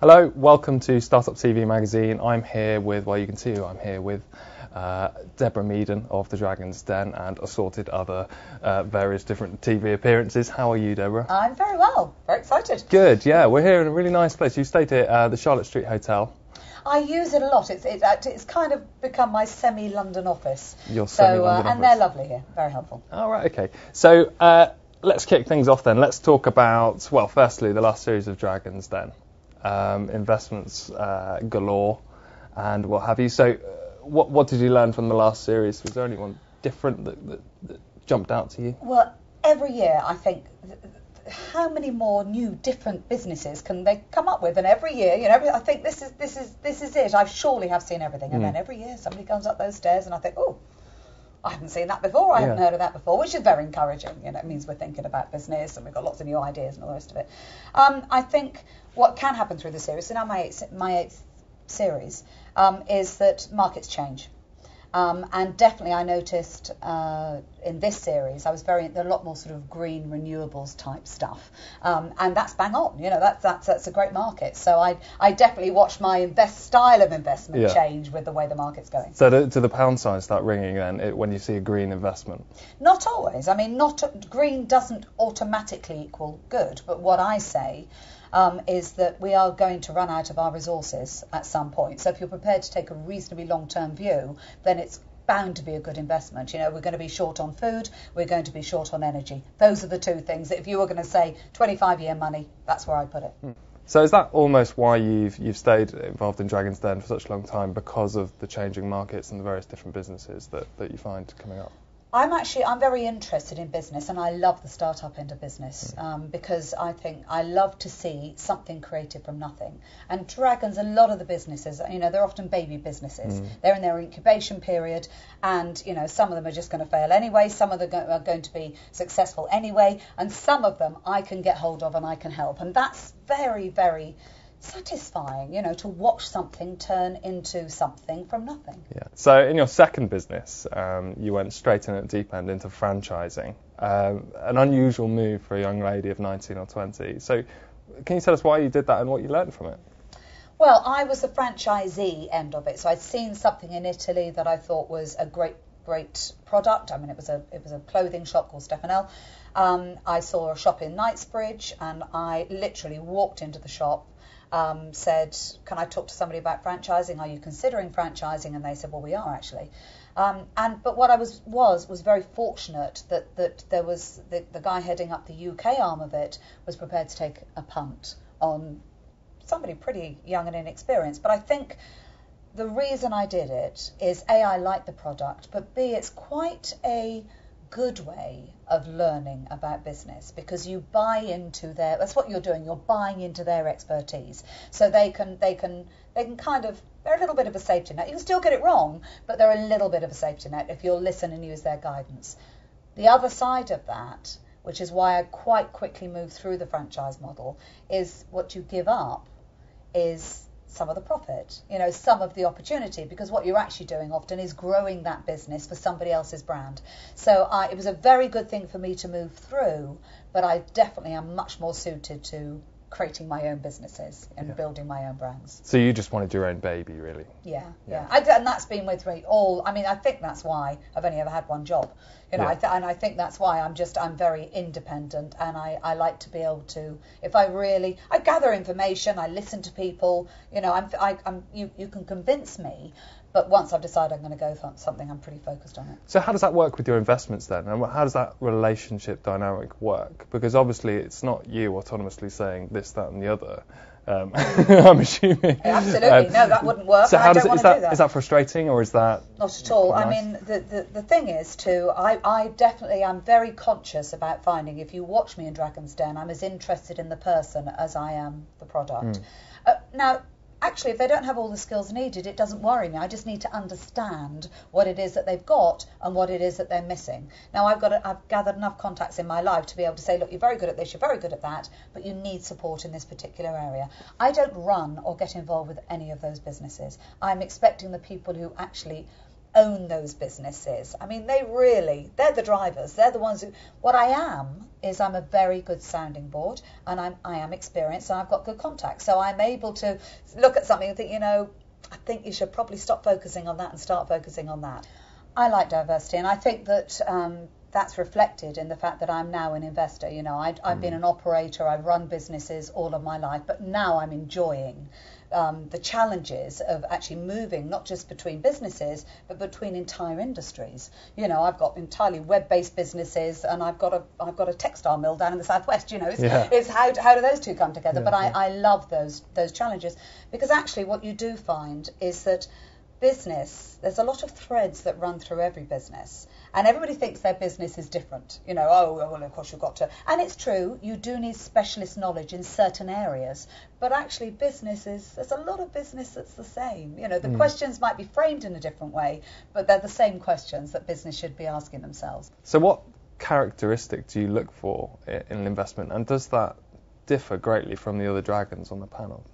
Hello, welcome to Startup TV magazine. I'm here with, well, you can see who I'm here with, Deborah Meaden of the Dragon's Den and assorted other various different TV appearances. How are you, Deborah? I'm very well, very excited. Good, yeah, we're here in a really nice place. You stayed here at the Charlotte Street Hotel. I use it a lot. It's kind of become my semi-London office. Your semi-London office. And they're lovely here, very helpful. All right, okay. So let's kick things off then. Let's talk about, well, firstly, the last series of Dragon's Den. Investments galore and what have you. So what did you learn from the last series? Was there anyone different that jumped out to you? Well, every year I think how many more new different businesses can they come up with? And every year, I think this is it. I surely have seen everything. And then every year somebody comes up those stairs and I think, oh, I haven't seen that before. I haven't heard of that before, which is very encouraging. It means we're thinking about business and we've got lots of new ideas and all the rest of it. I think what can happen through the series, and now my eighth series, is that markets change. And definitely I noticed in this series, I was there a lot more sort of green renewables type stuff. And that's bang on, that's a great market. So I definitely watched my style of investment change with the way the market's going. So do the pound signs start ringing then when you see a green investment? Not always. I mean, green doesn't automatically equal good. But what I say is that we are going to run out of our resources at some point. So if you're prepared to take a reasonably long-term view, then it's bound to be a good investment. We're going to be short on food, we're going to be short on energy. Those are the two things that if you were going to say 25-year money, that's where I'd put it. So is that almost why you've stayed involved in Dragon's Den for such a long time, because of the changing markets and the various different businesses that you find coming up? I'm very interested in business, and I love the startup end of business because I think I love to see something created from nothing. And Dragons, a lot of the businesses, they're often baby businesses. They're in their incubation period, and some of them are just going to fail anyway. Some of them are going to be successful anyway, and some of them I can get hold of and I can help, and that's very, very satisfying, to watch something turn into something from nothing. Yeah. So in your second business, you went straight in at the deep end into franchising. An unusual move for a young lady of 19 or 20. So can you tell us why you did that and what you learned from it? Well, I was the franchisee end of it. So I'd seen something in Italy that I thought was a great product. I mean, it was a clothing shop called Stefanel. I saw a shop in Knightsbridge, and I literally walked into the shop, said, can I talk to somebody about franchising? Are you considering franchising? And they said, well, we are actually. But what I was very fortunate that there was the guy heading up the UK arm of it was prepared to take a punt on somebody pretty young and inexperienced. But I think the reason I did it is A, I like the product, but B, it's quite a good way of learning about business, because you buy into that's what you're doing, you're buying into their expertise, so they can kind of, they're a little bit of a safety net. You can still get it wrong, but they're a little bit of a safety net if you'll listen and use their guidance. The other side of that, which is why I quite quickly moved through the franchise model, is what you give up is some of the profit, some of the opportunity, because what you're actually doing often is growing that business for somebody else's brand. So it was a very good thing for me to move through, but I definitely am much more suited to creating my own businesses and building my own brands. So you just wanted your own baby, really? Yeah. And that's been with me I think that's why I've only ever had one job. And I think that's why I'm very independent, and I like to be able to, I gather information, I listen to people, you can convince me, but once I've decided I'm going to go for something, I'm pretty focused on it. So how does that work with your investments then? And how does that relationship dynamic work? Because obviously it's not you autonomously saying this, that and the other. I'm assuming. Absolutely. No, that wouldn't work. So how does it, is that frustrating, or is that... Not at all. Nice? I mean, the thing is too, I definitely am very conscious about finding, if you watch me in Dragon's Den, I'm as interested in the person as I am the product. Now, actually, if they don't have all the skills needed, it doesn't worry me. I just need to understand what it is that they've got and what it is that they're missing. Now, I've gathered enough contacts in my life to be able to say, look, you're very good at this, you're very good at that, but you need support in this particular area. I don't run or get involved with any of those businesses. I'm expecting the people who actually own those businesses. I mean, they're the drivers. They're the ones who, what I am is I'm a very good sounding board, and I am experienced, and I've got good contacts. So I'm able to look at something and think, I think you should probably stop focusing on that and start focusing on that. I like diversity, and I think that that's reflected in the fact that I'm now an investor. I've been an operator, I've run businesses all of my life, but now I'm enjoying the challenges of actually moving not just between businesses but between entire industries. I've got entirely web-based businesses, and I've got a textile mill down in the southwest. It's how do those two come together? Yeah, but I love those challenges, because actually what you do find is that business, there's a lot of threads that run through every business, and everybody thinks their business is different. Well, of course you've got to, and it's true, you do need specialist knowledge in certain areas, but actually there's a lot of business that's the same. The questions might be framed in a different way, but they're the same questions that business should be asking themselves. So what characteristic do you look for in an investment, and does that differ greatly from the other dragons on the panel?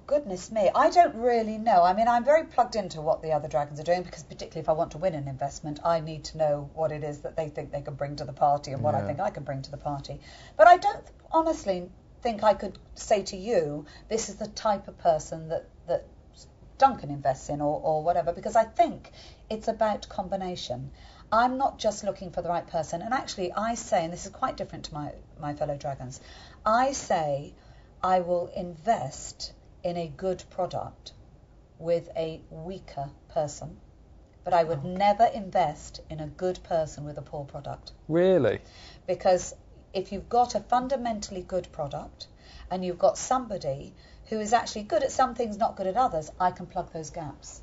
Goodness me, I don't really know. I mean, I'm very plugged into what the other dragons are doing, because particularly if I want to win an investment, I need to know what it is that they think they can bring to the party and what I think I can bring to the party. But I don't honestly think I could say to you, this is the type of person that Duncan invests in or whatever, because I think it's about combination. I'm not just looking for the right person. And actually, I say, and this is quite different to my fellow dragons, I say I will invest in a good product with a weaker person, but I would never invest in a good person with a poor product. Really? Because if you've got a fundamentally good product and you've got somebody who is actually good at some things, not good at others, I can plug those gaps.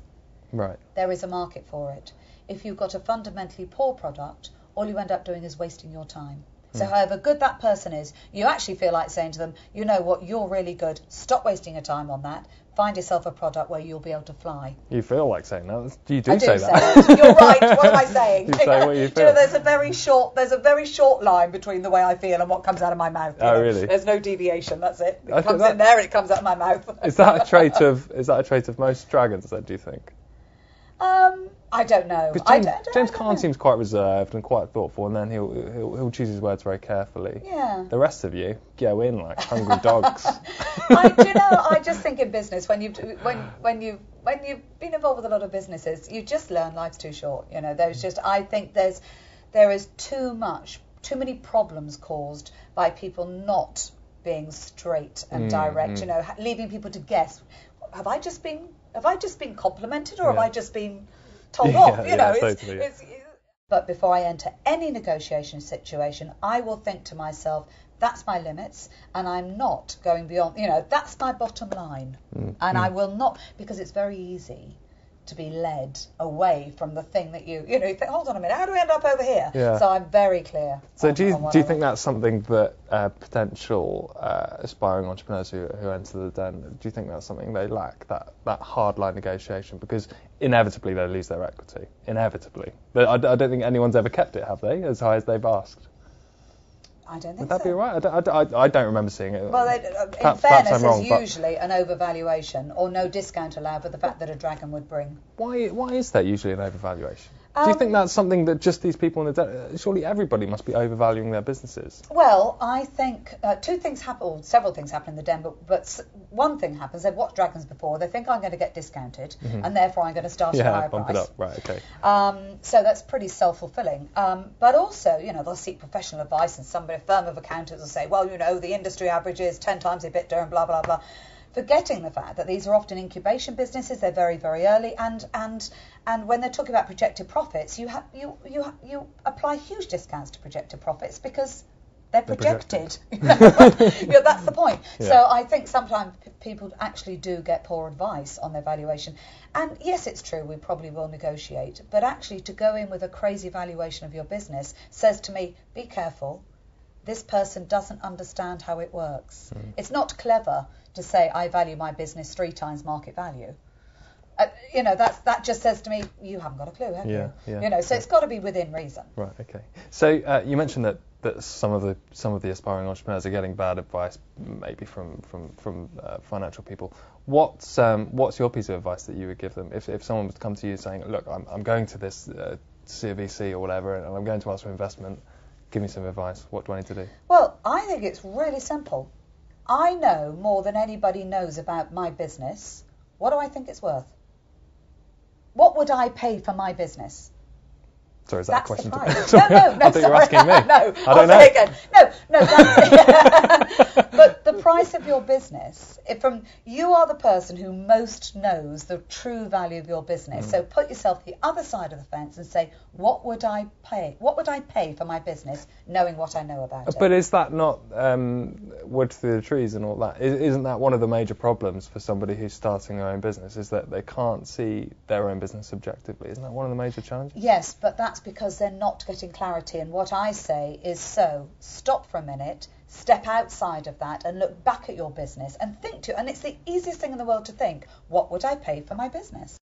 Right. There is a market for it. If you've got a fundamentally poor product, all you end up doing is wasting your time. So however good that person is, you actually feel like saying to them, you know what, you're really good, stop wasting your time on that, find yourself a product where you'll be able to fly. You feel like saying that? You I do say that. It. You're right, what am I saying? You say what you feel. There's a very short line between the way I feel and what comes out of my mouth. Really? There's no deviation, that's it. It comes in there and it comes out of my mouth. Is that a trait of most dragons then, do you think? I don't know. James Caan seems quite reserved and quite thoughtful, and then he'll choose his words very carefully. Yeah. The rest of you go in like hungry dogs. I just think in business, when you've been involved with a lot of businesses, you just learn life's too short. I think there is too many problems caused by people not being straight and direct. Leaving people to guess. Have I just been complimented, or have I just been told off? Totally. But before I enter any negotiation situation, I will think to myself, that's my limits, and I'm not going beyond. That's my bottom line, and I will not, because it's very easy to be led away from the thing that you think, hold on a minute, how do we end up over here? Yeah. So I'm very clear. So do you think that's something that potential aspiring entrepreneurs who enter the den, do you think that's something they lack, that hard line negotiation? Because inevitably they lose their equity, inevitably. But I don't think anyone's ever kept it, have they, as high as they've asked? I don't think Would that so. be right? I don't remember seeing it. Well, in fairness, there's usually an overvaluation or no discount allowed for the fact that a dragon would bring. Why is there usually an overvaluation? Do you think that's something that just these people in the den, surely everybody must be overvaluing their businesses? Well, I think two things happen, or several things happen in the den, but one thing happens. They've watched dragons before. They think I'm going to get discounted, and therefore I'm going to start at a higher bump price. It up. Right, okay. So that's pretty self-fulfilling. But also, they'll seek professional advice, and a firm of accountants will say, well, the industry average is 10 times EBITDA and blah, blah, blah. Forgetting the fact that these are often incubation businesses, they're very, very early, and when they're talking about projected profits, you apply huge discounts to projected profits because they're projected. That's the point. Yeah. So I think sometimes people actually do get poor advice on their valuation. And yes, it's true, we probably will negotiate, but actually to go in with a crazy valuation of your business says to me, be careful. This person doesn't understand how it works. It's not clever to say I value my business 3 times market value. That just says to me, you haven't got a clue, have you? So it's got to be within reason. Right, okay. So you mentioned that that some of the aspiring entrepreneurs are getting bad advice, maybe from financial people. What's your piece of advice that you would give them if someone was to come to you saying, look, I'm going to this see a VC or whatever, and I'm going to ask for investment. Give me some advice. What do I need to do? Well, I think it's really simple. I know more than anybody knows about my business. What do I think it's worth? What would I pay for my business? Sorry, is that a question? No, I thought you were asking me. No, I don't know. Again. No, that's But the price of your business, you are the person who most knows the true value of your business. So put yourself the other side of the fence and say, what would I pay? What would I pay for my business, knowing what I know about it? But is that not wood through the trees and all that? Isn't that one of the major problems for somebody who's starting their own business, is that they can't see their own business objectively? Isn't that one of the major challenges? Yes, but that's because they're not getting clarity. And what I say is, stop for a minute, step outside of that and look back at your business and think and it's the easiest thing in the world to think, what would I pay for my business?